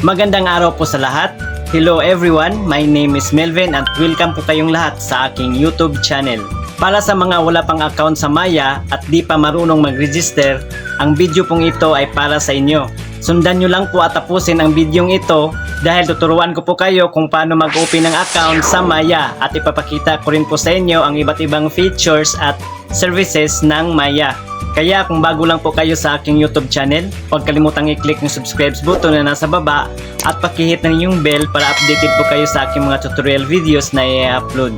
Magandang araw po sa lahat. Hello everyone, my name is Melvin at welcome po kayong lahat sa aking YouTube channel. Para sa mga wala pang account sa Maya at di pa marunong mag-register, ang video pong ito ay para sa inyo. Sundan nyo lang po at tapusin ang videong ito dahil tuturuan ko po kayo kung paano mag-open ng account sa Maya at ipapakita ko rin po sa inyo ang iba't ibang features at services ng Maya. Kaya kung bago lang po kayo sa aking YouTube channel, huwag kalimutang i-click yung subscribe button na nasa baba at pakihit na yung bell para updated po kayo sa aking mga tutorial videos na i-upload.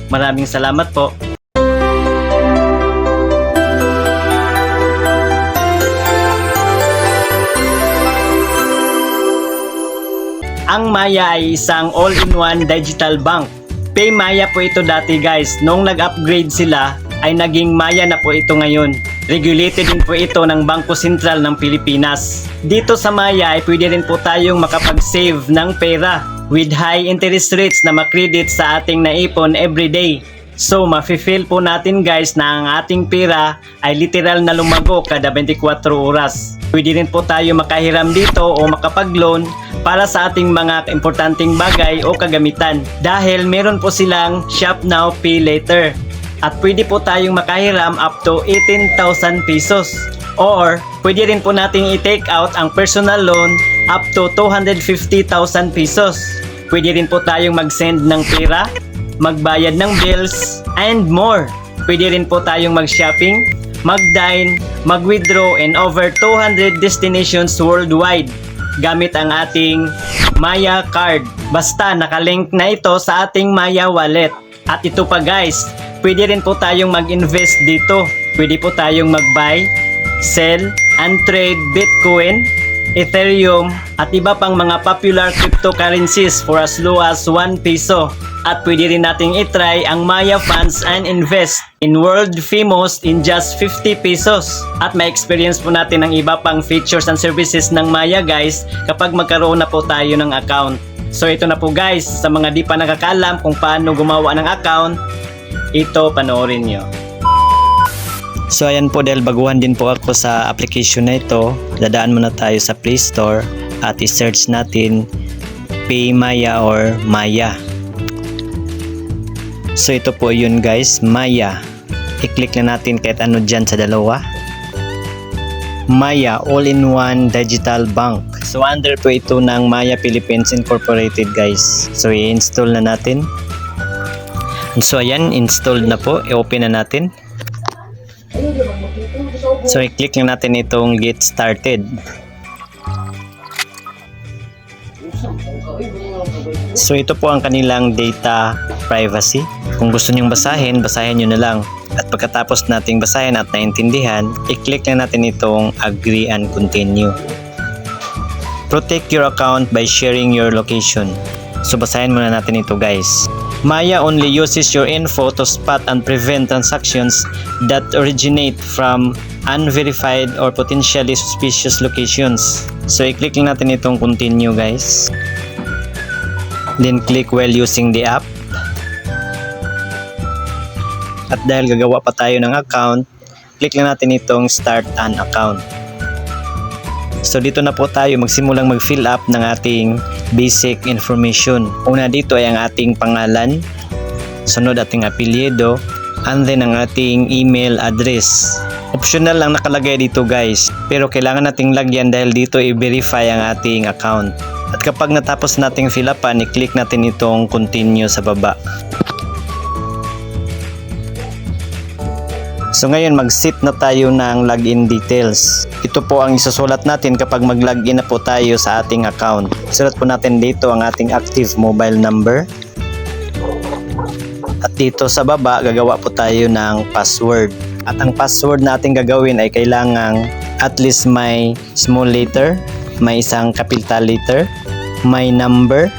Maraming salamat po. Ang Maya ay isang all-in-one digital bank. PayMaya po ito dati guys. Nung nag-upgrade sila ay naging Maya na po ito ngayon. Regulated din po ito ng Bangko Sentral ng Pilipinas. Dito sa Maya ay pwede rin po tayong makapag-save ng pera with high interest rates na makredit sa ating naipon everyday. So mafe-feel po natin guys na ang ating pera ay literal na lumago kada 24 oras. Pwede rin po tayo makahiram dito o makapag-loan para sa ating mga importanteng bagay o kagamitan dahil meron po silang Shop Now, Pay Later. At pwede po tayong makahiram up to 18,000 pesos. Or pwede rin po nating i-take out ang personal loan up to 250,000 pesos. Pwede rin po tayong mag-send ng pera, magbayad ng bills, and more. Pwede rin po tayong mag-shopping, mag-dine, mag-withdraw in over 200 destinations worldwide gamit ang ating Maya card. Basta nakalink na ito sa ating Maya wallet. At ito pa guys, pwede rin po tayong mag-invest dito. Pwede po tayong mag-buy, sell, and trade Bitcoin, Ethereum, at iba pang mga popular cryptocurrencies for as low as 1 peso. At pwede rin nating itry ang Maya Funds and invest in world famous in just 50 pesos. At may experience po natin ang iba pang features and services ng Maya guys kapag magkaroon na po tayo ng account. So ito na po guys, sa mga di pa nakakaalam kung paano gumawa ng account, ito panoorin nyo. So ayan po, dahil baguhan din po ako sa application na ito, dadaan muna tayo sa Play Store at i-search natin PayMaya or Maya. So ito po yun guys, Maya. I-click na natin kahit ano dyan sa dalawa. Maya all-in-one digital bank. So under po ito ng Maya Philippines Incorporated guys. So i-install na natin. So ayan, installed na po. I-open na natin. So i-click lang natin itong get started. So ito po ang kanilang data privacy. Kung gusto nyong basahin, basahin nyo na lang. At pagkatapos nating basahin at naintindihan, i-click lang natin itong agree and continue. Protect your account by sharing your location. So basahin muna natin ito guys. Maya only uses your info to spot and prevent transactions that originate from unverified or potentially suspicious locations. So i-click lang natin itong continue guys. Then click while using the app. At dahil gagawa pa tayo ng account, click lang natin itong start an account. So dito na po tayo magsimulang mag-fill up ng ating basic information. Una dito ay ang ating pangalan, sunod ating apelyido, and then ang ating email address. Optional lang nakalagay dito guys, pero kailangan nating lagyan dahil dito i-verify ang ating account. At kapag natapos nating fill upan, i-click natin itong continue sa baba. So ngayon mag-set na tayo ng login details. Ito po ang isusulat natin kapag mag-login na po tayo sa ating account. Sulat po natin dito ang ating active mobile number. At dito sa baba gagawa po tayo ng password. At ang password natin gagawin ay kailangang at least may small letter, may isang capital letter, may number,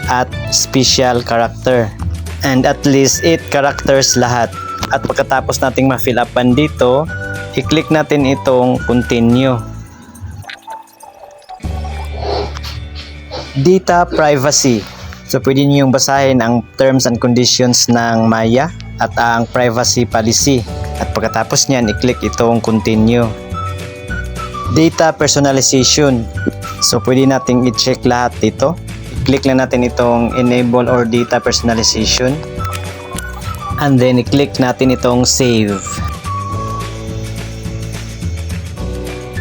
at special character. And at least 8 characters lahat. At pagkatapos nating ma-fill upan dito, i-click natin itong continue. Data privacy. So pwede niyo yung basahin ang terms and conditions ng Maya at ang privacy policy. At pagkatapos niyan, i-click itong continue. Data personalization. So pwede nating i-check lahat dito. I-click lang natin itong enable or data personalization. And then i-click natin itong save.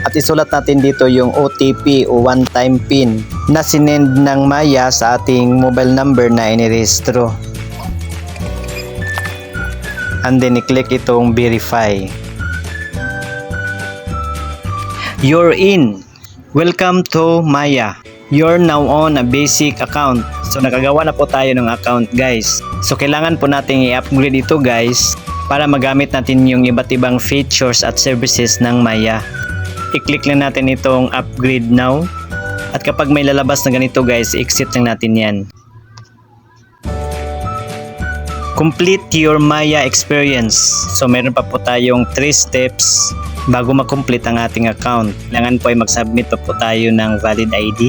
At isulat natin dito yung OTP o one-time PIN na sinend ng Maya sa ating mobile number na inirehistro. And then i-click itong verify. You're in. Welcome to Maya. You're now on a basic account. So nakagawa na po tayo ng account guys. So kailangan po nating i-upgrade ito guys para magamit natin yung iba't ibang features at services ng Maya. I-click lang natin itong upgrade now. At kapag may lalabas na ganito guys, exit lang natin yan. Complete your Maya experience. So meron pa po tayong 3 steps bago makomplete ang ating account. Kailangan po ay mag-submit pa po tayo ng valid ID.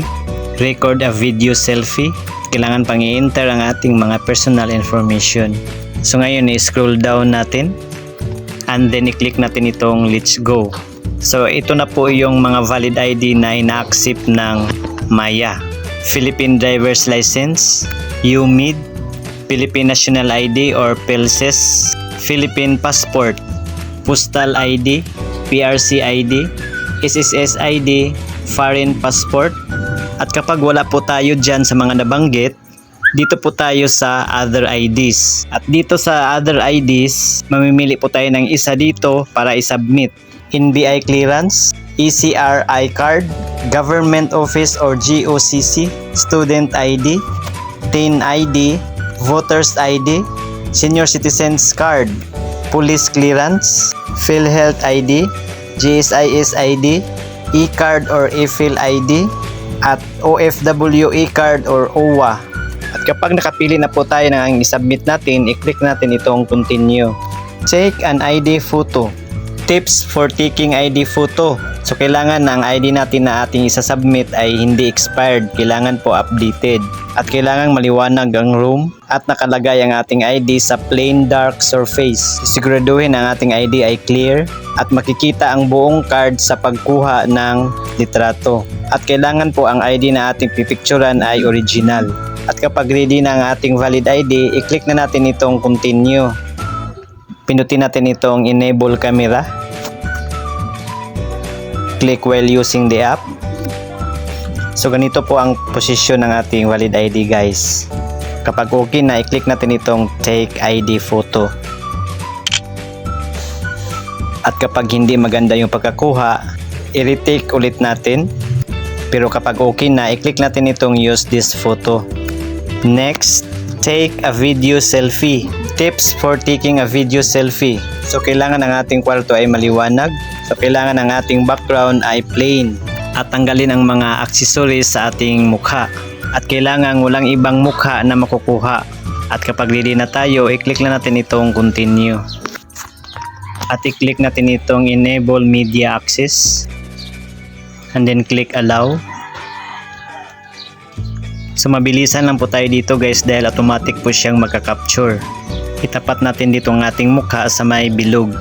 Record a video selfie. Kailangan pang i-enter ang ating mga personal information. So ngayon i-scroll down natin. And then i-click natin itong let's go. So ito na po yung mga valid ID na ina-accept ng Maya. Philippine Driver's License, UMID, Philippine National ID or PhilSys, Philippine Passport, Postal ID, PRC ID, SSS ID, Foreign Passport. At kapag wala po tayo dyan sa mga nabanggit, dito po tayo sa other IDs. At dito sa other IDs, mamimili po tayo ng isa dito para i-submit. NBI clearance, ECRI card, government office or GOCC, student ID, teen ID, voters ID, senior citizens card, police clearance, PhilHealth ID, GSIS ID, e-card or e-Phil ID, at OFW e-card or OWA. At kapag nakapili na po tayo ng i-submit natin, i-click natin itong continue. Take an ID photo. Tips for taking ID photo. So kailangan na ang ID natin na ating isasubmit ay hindi expired, kailangan po updated. At kailangan maliwanag ang room at nakalagay ang ating ID sa plain dark surface. Siguraduhin ang ating ID ay clear at makikita ang buong card sa pagkuha ng litrato. At kailangan po ang ID na ating pipicturan ay original. At kapag ready na ang ating valid ID, i-click na natin itong continue. Pinutin natin itong enable camera. Click while using the app. So ganito po ang posisyon ng ating valid ID guys. Kapag okay na, i-click natin itong take ID photo. At kapag hindi maganda yung pagkakuha, i-retake ulit natin. Pero kapag okay na, i-click natin itong use this photo. Next, take a video selfie. Tips for taking a video selfie. So kailangan ang ating kwarto ay maliwanag. So kailangan ang ating background ay plain. At tanggalin ang mga accessories sa ating mukha. At kailangan walang ibang mukha na makukuha. At kapag ready na tayo, i-click lang natin itong continue. At i-click natin itong enable media access. And then click allow. So mabilisan lang po tayo dito guys dahil automatic po siyang magka-capture. Itapat natin dito ang ating mukha sa may bilog.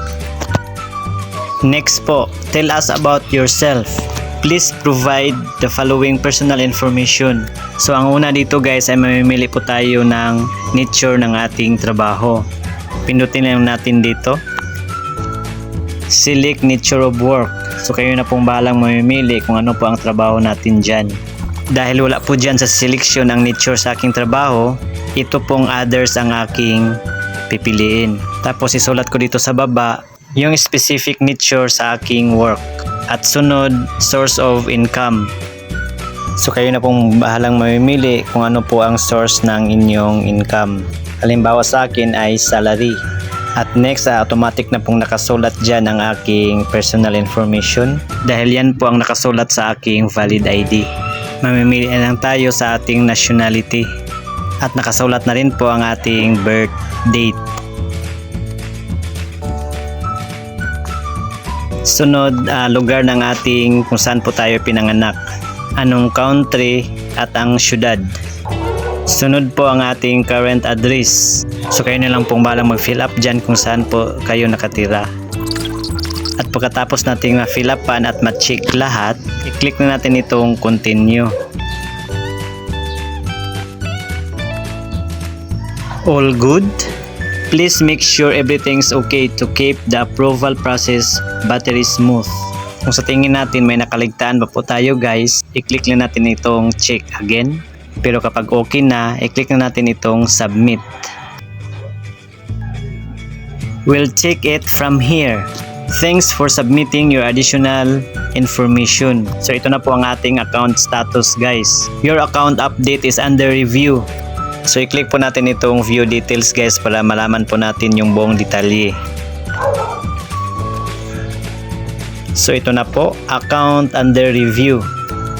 Next po, tell us about yourself. Please provide the following personal information. So ang una dito guys ay mamimili po tayo ng nature ng ating trabaho. Pindutin lang natin dito. Select nature of work. So kayo na pong bahalang mamimili kung ano po ang trabaho natin dyan. Dahil wala po dyan sa selection ang nature sa aking trabaho, ito pong others ang aking pipiliin. Tapos isulat ko dito sa baba yung specific nature sa aking work. At sunod, source of income. So kayo na pong bahalang mamimili kung ano po ang source ng inyong income. Halimbawa sa akin ay salary. At next, automatic na pong nakasulat dyan ang aking personal information. Dahil yan po ang nakasulat sa aking valid ID. Mamimili na lang tayo sa ating nationality. At nakasulat na rin po ang ating birth date. Sunod, lugar ng ating kung saan po tayo pinanganak. Anong country at ang syudad. Sunod po ang ating current address. So kayo na lang pong balang mag-fill up dyan kung saan po kayo nakatira. At pagkatapos nating ma-fill upan at ma-check lahat, i-click na natin itong continue. All good? Please make sure everything's okay to keep the approval process battery smooth. Kung sa tingin natin may nakaligtaan pa po tayo guys, i-click lang natin itong check again. Pero kapag okay na, i-click na natin itong submit. We'll check it from here. Thanks for submitting your additional information. So ito na po ang ating account status guys. Your account update is under review. So i-click po natin itong view details guys para malaman po natin yung buong detalye. So ito na po, account under review.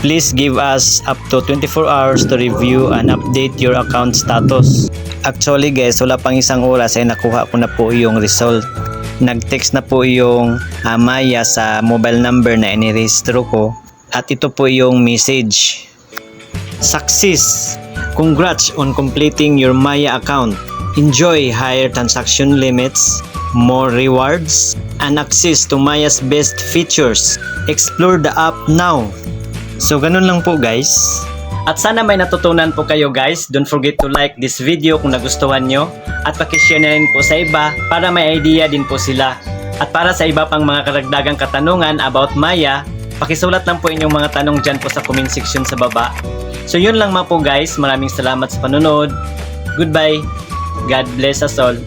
Please give us up to 24 hours to review and update your account status. Actually guys, wala pang isang oras ay nakuha ko na po yung result. Nag-text na po yung Maya sa mobile number na inirehistro ko at ito po yung message. Success! Congrats on completing your Maya account. Enjoy higher transaction limits, more rewards, and access to Maya's best features. Explore the app now! So ganun lang po guys. At sana may natutunan po kayo guys. Don't forget to like this video kung nagustuhan nyo. At pakishare na rin po sa iba para may idea din po sila. At para sa iba pang mga karagdagang katanungan about Maya, pakisulat lang po inyong mga tanong dyan po sa comment section sa baba. So yun lang mga po guys. Maraming salamat sa panonood. Goodbye. God bless us all.